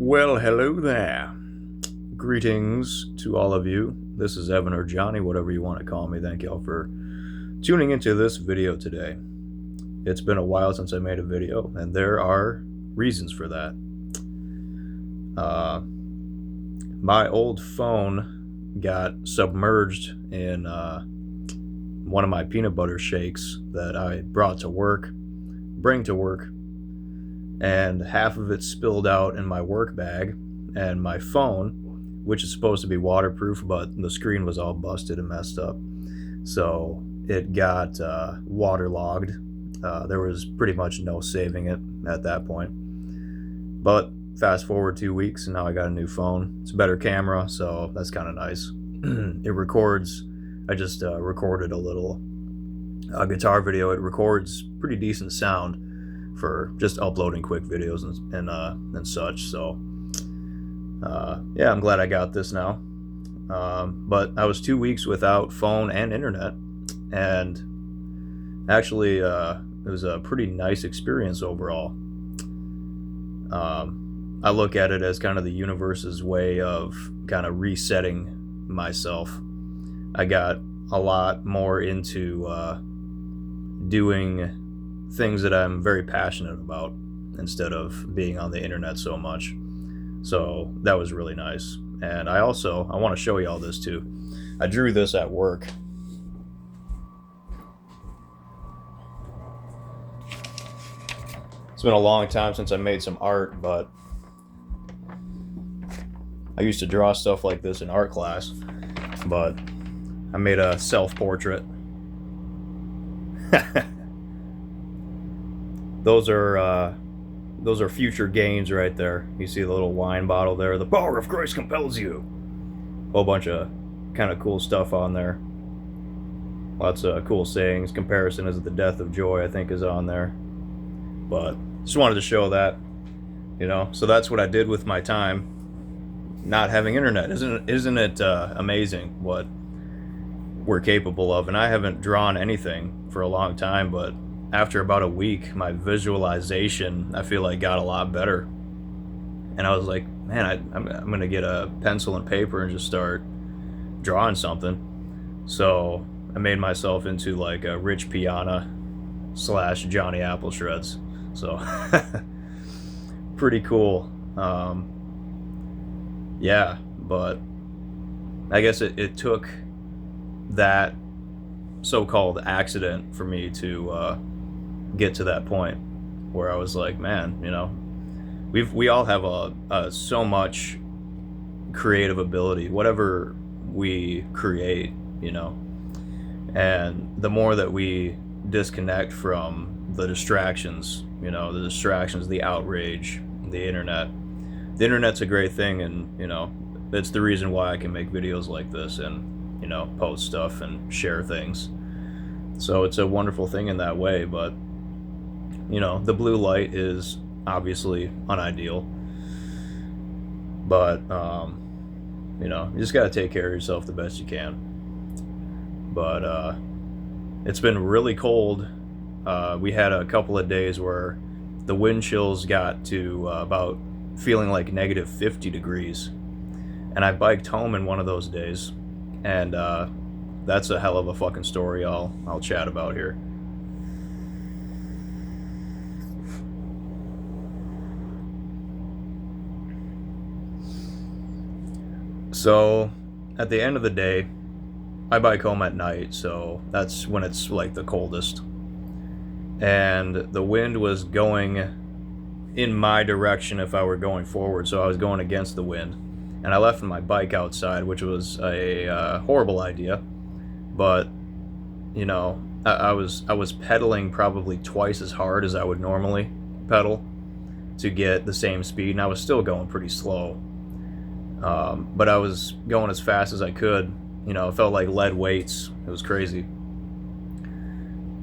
Well, hello there. Greetings to all of you. This is Evan or Johnny, whatever you want to call me. Thank y'all for tuning into this video today. It's been a while since I made a video, and there are reasons for that. My old phone got submerged in one of my peanut butter shakes that I bring to work, and half of it spilled out in my work bag, and my phone, which is supposed to be waterproof, but the screen was all busted and messed up, so it got waterlogged. There was pretty much no saving it at that point. But fast forward 2 weeks, and now I got a new phone. It's a better camera, so that's kind of nice. It records. I just recorded a little guitar video. It records pretty decent sound for just uploading quick videos and such. So yeah, I'm glad I got this now. But I was 2 weeks without phone and internet, and actually it was a pretty nice experience overall. I look at it as kind of the universe's way of kind of resetting myself. I got a lot more into doing things that I'm very passionate about instead of being on the internet so much. So that was really nice. And I want to show you all this too. I drew this at work. It's been a long time since I made some art, but I used to draw stuff like this in art class, but I made a self-portrait. Those are future gains right there. You see the little wine bottle there. The power of Christ compels you. Whole bunch of kind of cool stuff on there. Lots of cool sayings. Comparison is the death of joy, I think, is on there. But just wanted to show that, So that's what I did with my time not having internet. Isn't it amazing what we're capable of? And I haven't drawn anything for a long time, but after about a week, my visualization, I feel like, got a lot better. And I was like, man, I'm going to get a pencil and paper and just start drawing something. So I made myself into like a Rich Piana / Johnny Apple Shreds. So pretty cool. Yeah, but I guess it took that so-called accident for me to get to that point where I was like, man, we all have so much creative ability, whatever we create, and the more that we disconnect from the distractions, the outrage, the internet. The internet's a great thing, and it's the reason why I can make videos like this and post stuff and share things. So it's a wonderful thing in that way, but the blue light is obviously unideal. But you just got to take care of yourself the best you can. But it's been really cold. We had a couple of days where the wind chills got to about feeling like negative 50 degrees. And I biked home in one of those days, and that's a hell of a fucking story I'll chat about here. So at the end of the day, I bike home at night, so that's when it's like the coldest. And the wind was going in my direction if I were going forward, so I was going against the wind. And I left my bike outside, which was a horrible idea. But I was pedaling probably twice as hard as I would normally pedal to get the same speed, and I was still going pretty slow. But I was going as fast as I could. It felt like lead weights. It was crazy.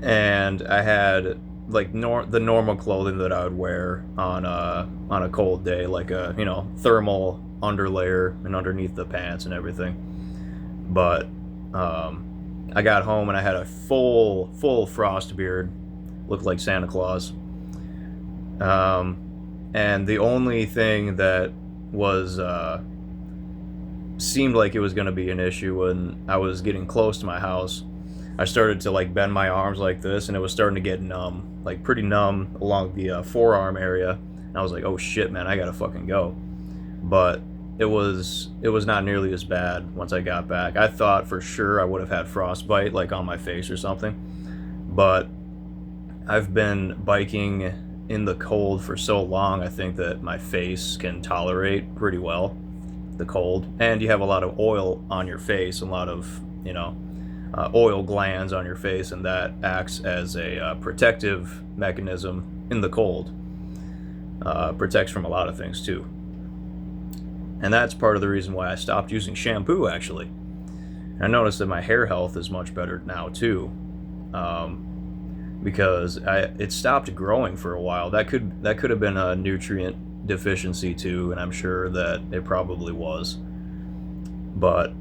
And I had like the normal clothing that I would wear on a cold day, like a thermal underlayer and underneath the pants and everything. But I got home and I had a full frost beard, looked like Santa Claus. And the only thing that was seemed like it was going to be an issue when I was getting close to my house, I started to like bend my arms like this, and it was starting to get numb, like pretty numb along the forearm area. And I was like, "Oh shit, man, I gotta fucking go." But it was not nearly as bad once I got back. I thought for sure I would have had frostbite, like on my face or something. But I've been biking in the cold for so long. I think that my face can tolerate pretty well the cold, and you have a lot of oil on your face, a lot of oil glands on your face, and that acts as a protective mechanism in the cold. Protects from a lot of things too, and that's part of the reason why I stopped using shampoo. Actually, and I noticed that my hair health is much better now too, because it stopped growing for a while. That could have been a nutrient deficiency too, and I'm sure that it probably was. But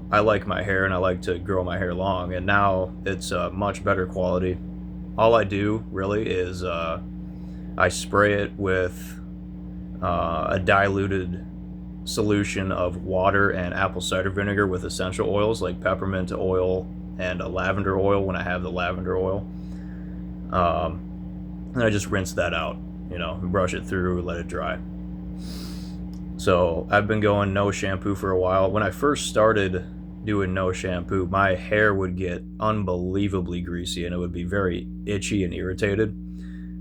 I like my hair, and I like to grow my hair long, and now it's much better quality. All I do really is I spray it with a diluted solution of water and apple cider vinegar with essential oils like peppermint oil and lavender oil when I have the lavender oil. And I just rinse that out, brush it through, let it dry. So I've been going no shampoo for a while. When I first started doing no shampoo, my hair would get unbelievably greasy, and it would be very itchy and irritated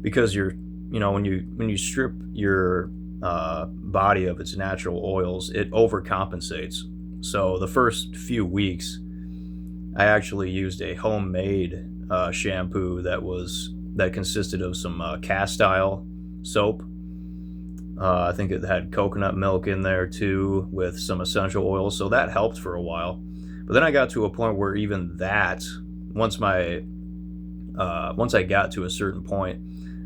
because when you strip your body of its natural oils, it overcompensates. So the first few weeks, I actually used a homemade shampoo that consisted of some castile soap. I think it had coconut milk in there too, with some essential oils, so that helped for a while. But then I got to a point where even that, once I got to a certain point,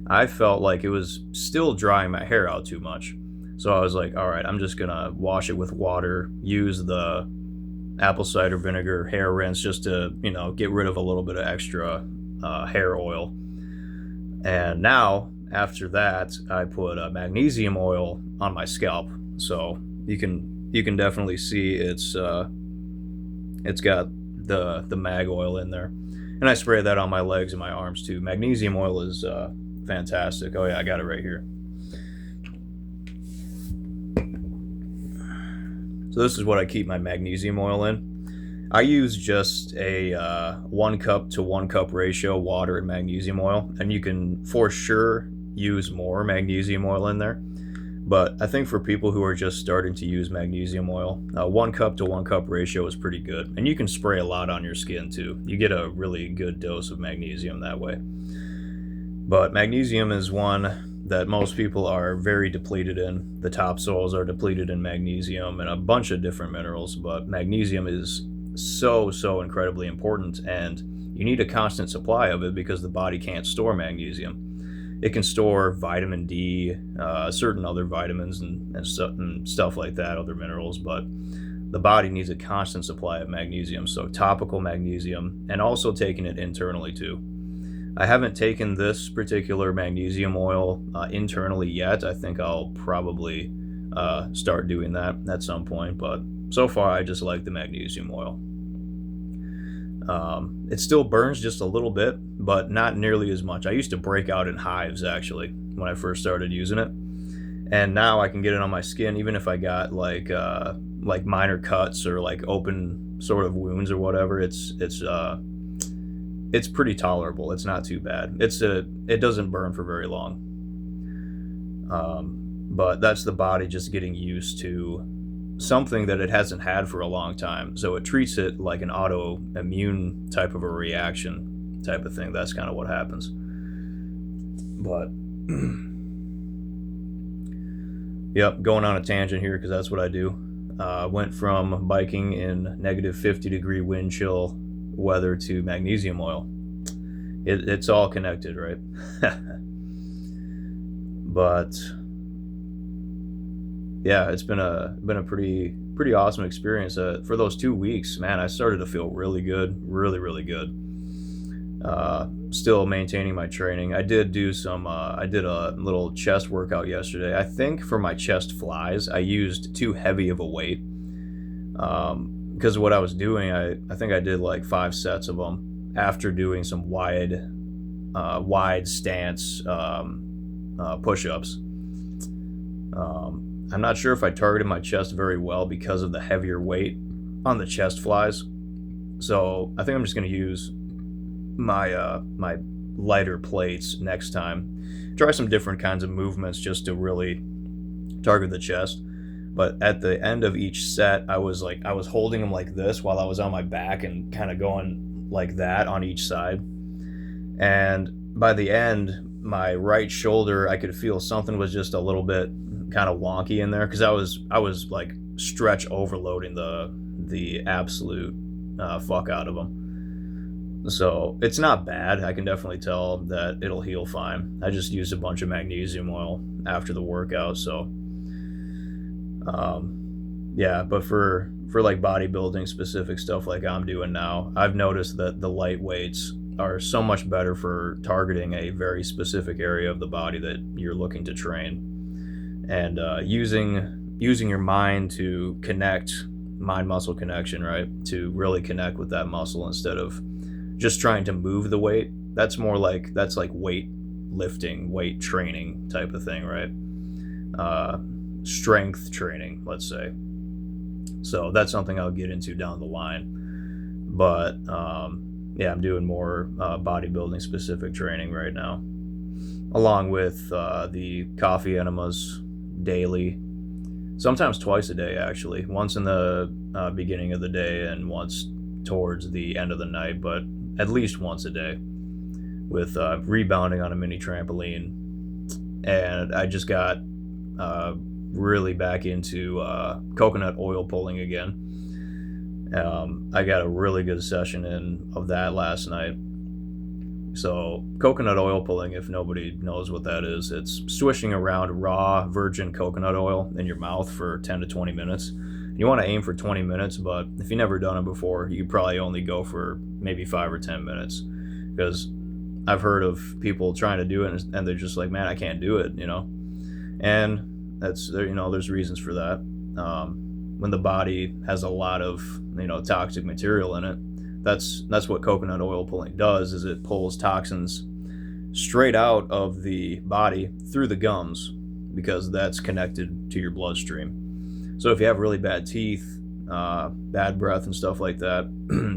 I felt like it was still drying my hair out too much. So I was like, all right, I'm just gonna wash it with water, use the apple cider vinegar hair rinse just to get rid of a little bit of extra hair oil. And now after that, I put magnesium oil on my scalp, so you can definitely see it's got the mag oil in there, and I spray that on my legs and my arms too. Magnesium oil is fantastic. Oh yeah, I got it right here. So this is what I keep my magnesium oil in. I use just a 1 cup to 1 cup ratio water and magnesium oil, and you can for sure use more magnesium oil in there. But I think for people who are just starting to use magnesium oil, 1 cup to 1 cup ratio is pretty good. And you can spray a lot on your skin too. You get a really good dose of magnesium that way. But magnesium is one that most people are very depleted in. The topsoils are depleted in magnesium and a bunch of different minerals, but magnesium is so incredibly important, and you need a constant supply of it because the body can't store magnesium. It can store vitamin D, certain other vitamins and stuff like that, other minerals, but the body needs a constant supply of magnesium. So topical magnesium, and also taking it internally too. I haven't taken this particular magnesium oil internally yet. I think I'll probably start doing that at some point, but so far I just like the magnesium oil. It still burns just a little bit, but not nearly as much. I used to break out in hives actually when I first started using it, and now I can get it on my skin even if I got like minor cuts or like open sort of wounds or whatever. It's pretty tolerable. It's not too bad. It doesn't burn for very long. But that's the body just getting used to something that it hasn't had for a long time. So it treats it like an autoimmune type of a reaction type of thing. That's kind of what happens. But yep, going on a tangent here because that's what I do. Went from biking in negative 50-degree wind chill weather to magnesium oil. It's all connected, right? But yeah, it's been a pretty awesome experience. For those 2 weeks, man, I started to feel really good, really good. still maintaining my training. I did do some. I did a little chest workout yesterday. I think for my chest flies, I used too heavy of a weight. Because of what I was doing, I think I did like 5 sets of them after doing some wide stance push-ups. I'm not sure if I targeted my chest very well because of the heavier weight on the chest flies. So I think I'm just going to use my lighter plates next time. Try some different kinds of movements just to really target the chest. But at the end of each set, I was holding them like this while I was on my back and kind of going like that on each side. And by the end, my right shoulder, I could feel something was just a little bit kind of wonky in there because I was like stretch overloading the absolute fuck out of them. So it's not bad. I can definitely tell that it'll heal fine. I just used a bunch of magnesium oil after the workout, so yeah. But for like bodybuilding specific stuff like I'm doing now, I've noticed that the light weights are so much better for targeting a very specific area of the body that you're looking to train, and using your mind to connect, mind muscle connection, right, to really connect with that muscle instead of just trying to move the weight. That's like weight lifting, weight training type of thing, right? Strength training, let's say. So that's something I'll get into down the line. But yeah, I'm doing more bodybuilding specific training right now, along with the coffee enemas daily, sometimes twice a day actually, once in the beginning of the day and once towards the end of the night, but at least once a day, with rebounding on a mini trampoline. And I just got really back into coconut oil pulling again. I got a really good session in of that last night. So coconut oil pulling, if nobody knows what that is, it's swishing around raw virgin coconut oil in your mouth for 10 to 20 minutes. You want to aim for 20 minutes, but if you've never done it before, you probably only go for maybe 5 or 10 minutes, because I've heard of people trying to do it and they're just like, man, I can't do it, and that's, there's reasons for that. When the body has a lot of toxic material in it, that's what coconut oil pulling does, is it pulls toxins straight out of the body through the gums, because that's connected to your bloodstream. So if you have really bad teeth, bad breath and stuff like that,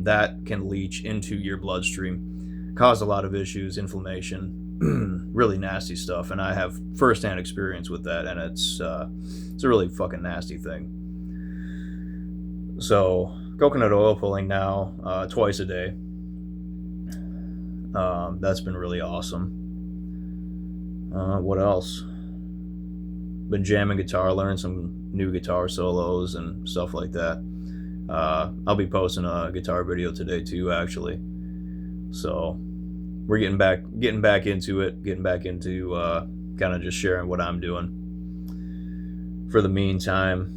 that can leach into your bloodstream, cause a lot of issues, inflammation, really nasty stuff. And I have firsthand experience with that, and it's a really fucking nasty thing. So coconut oil pulling now, twice a day. That's been really awesome. What else? Been jamming guitar, learning some new guitar solos and stuff like that. I'll be posting a guitar video today too, actually. So we're getting back into it, kind of just sharing what I'm doing. For the meantime,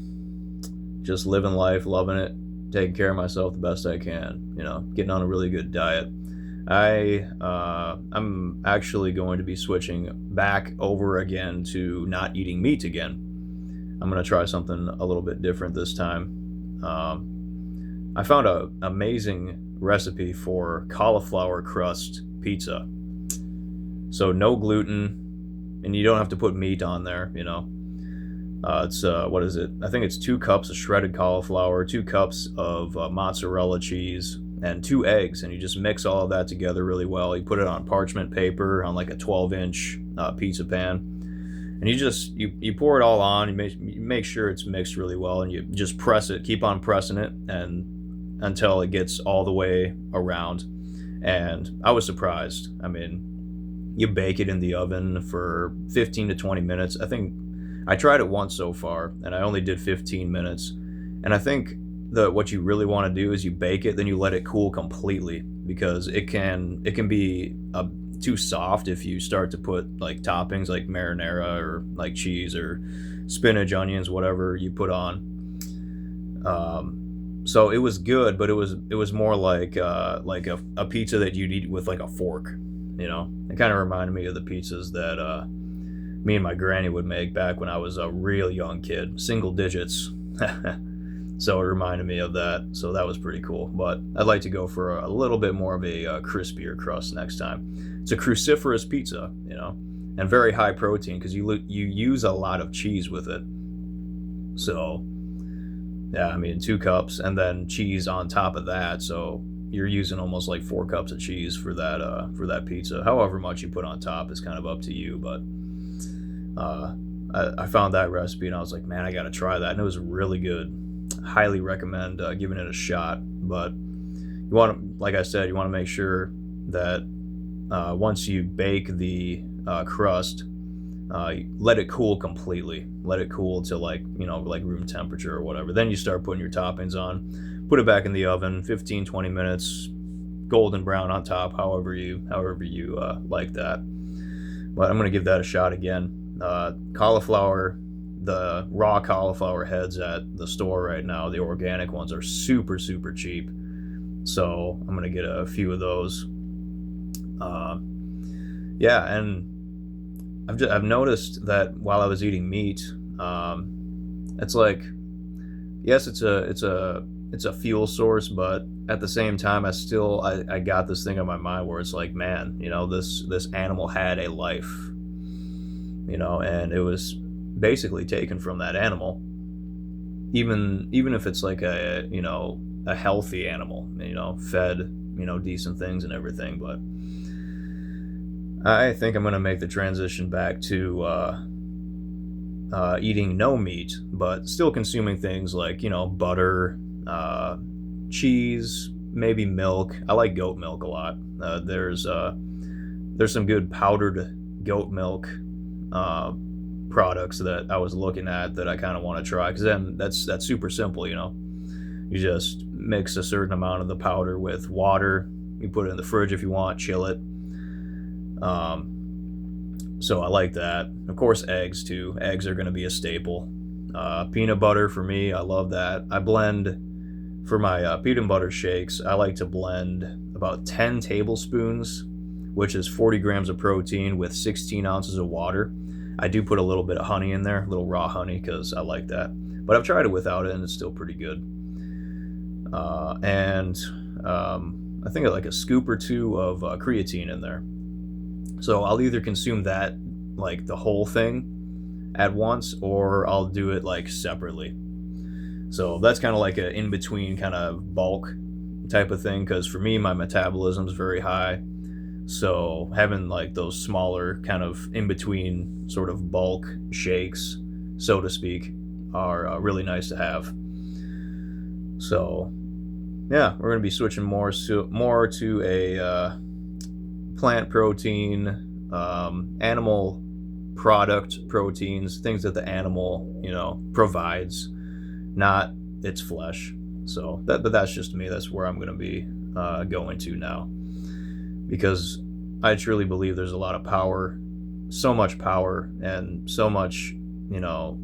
just living life, loving it, taking care of myself the best I can. Getting on a really good diet. I'm actually going to be switching back over again to not eating meat again. I'm going to try something a little bit different this time. I found an amazing recipe for cauliflower crust pizza. So no gluten, and you don't have to put meat on there, It's, what is it? I think it's 2 cups of shredded cauliflower, 2 cups of mozzarella cheese, and 2 eggs, and you just mix all of that together really well. You put it on parchment paper on like a 12-inch pizza pan, and you pour it all on. You make sure it's mixed really well, and you just press it, keep on pressing it, and until it gets all the way around. And I was surprised. I mean, you bake it in the oven for 15 to 20 minutes. I think I tried it once so far, and I only did 15 minutes. And I think what you really want to do is you bake it, then you let it cool completely, because it can be too soft if you start to put like toppings like marinara or like cheese or spinach, onions, whatever you put on. So it was good, but it was more like a pizza that you'd eat with like a fork, You know, it kind of reminded me of the pizzas that me and my granny would make back when I was a real young kid, single digits. So it reminded me of that. So that was pretty cool. But I'd like to go for a little bit more of a crispier crust next time. It's a cruciferous pizza, you know, and very high protein because you use a lot of cheese with it. So yeah, I mean 2 cups and then cheese on top of that. So you're using almost like 4 cups of cheese for that pizza. However much you put on top is kind of up to you, but I found that recipe and I was like, man, I gotta try that, and it was really good. Highly recommend giving it a shot. But you want to, like I said, you want to make sure that once you bake the crust, let it cool completely. Let it cool to like room temperature or whatever. Then you start putting your toppings on. Put it back in the oven, 15-20 minutes, golden brown on top, however you like that. But I'm gonna give that a shot again. Cauliflower, the raw cauliflower heads at the store right now, the organic ones, are super cheap. So I'm gonna get a few of those. Yeah, and I've noticed that while I was eating meat, it's like, yes, it's a fuel source, but at the same time, I got this thing on my mind where it's like, man, you know, this animal had a life, you know, and it was basically taken from that animal. Even if it's like a healthy animal, you know, fed, you know, decent things and everything. But I think I'm gonna make the transition back to eating no meat, but still consuming things like, you know, butter, cheese, maybe milk. I like goat milk a lot. There's some good powdered goat milk products that I was looking at that I kind of want to try, because then that's super simple, you know. You just mix a certain amount of the powder with water. You put it in the fridge if you want, chill it. So I like that. Of course, eggs too. Eggs are going to be a staple. Peanut butter for me, I love that. I blend for my peanut butter shakes. I like to blend about 10 tablespoons, which is 40 grams of protein, with 16 ounces of water. I do put a little bit of honey in there, a little raw honey, because I like that. But I've tried it without it, and it's still pretty good. And I think I like a scoop or two of creatine in there. So I'll either consume that, like the whole thing at once, or I'll do it like separately. So that's kind of like an in-between kind of bulk type of thing, because for me, my metabolism is very high. So having like those smaller kind of in-between sort of bulk shakes, so to speak, are really nice to have. So yeah, we're going to be switching more to a plant protein, animal product proteins, things that the animal, you know, provides, not its flesh. So but that's just me. That's where I'm going to be going to now, because I truly believe there's a lot of power, so much power, and so much, you know,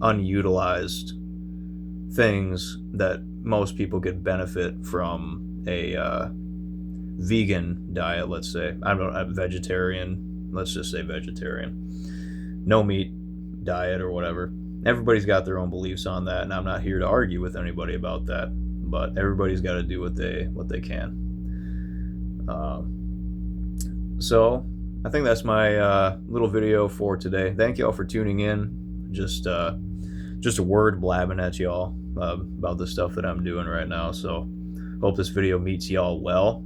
unutilized things that most people could benefit from a vegan diet, let's say. I don't know, vegetarian, let's just say vegetarian, no meat diet or whatever. Everybody's got their own beliefs on that, and I'm not here to argue with anybody about that, but everybody's got to do what they can. So I think that's my little video for today. Thank y'all for tuning in. Just a word blabbing at y'all about the stuff that I'm doing right now. So hope this video meets y'all well.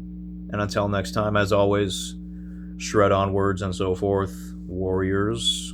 And until next time, as always, shred onwards and so forth, warriors.